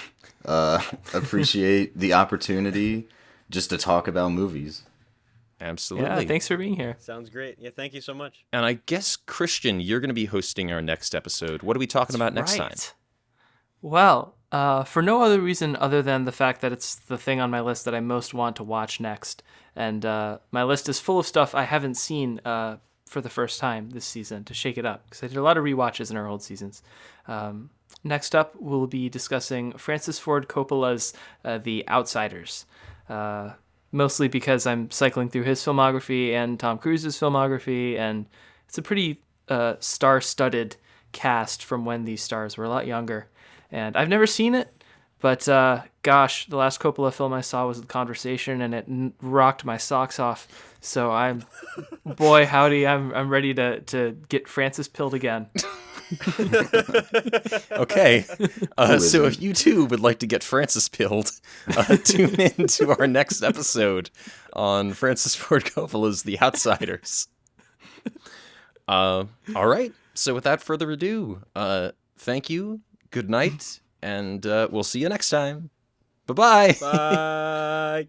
Appreciate the opportunity just to talk about movies. absolutely. Yeah, thanks for being here. Sounds great. Yeah, thank you so much. And I guess, Christian, you're going to be hosting our next episode. What are we talking about next time? Well, for no other reason other than the fact that it's the thing on my list that I most want to watch next. And my list is full of stuff I haven't seen for the first time this season to shake it up, because I did a lot of rewatches in our old seasons. Next up, we'll be discussing Francis Ford Coppola's The Outsiders. Mostly because I'm cycling through his filmography and Tom Cruise's filmography, and it's a pretty star-studded cast from when these stars were a lot younger. And I've never seen it, but gosh, the last Coppola film I saw was The Conversation, and it rocked my socks off. So boy howdy, I'm ready to get Francis pilled again. Okay. So if you too would like to get Francis pilled, tune in to our next episode on Francis Ford Coppola's The Outsiders. All right. So without further ado, thank you, good night, and we'll see you next time. Bye-bye. Bye.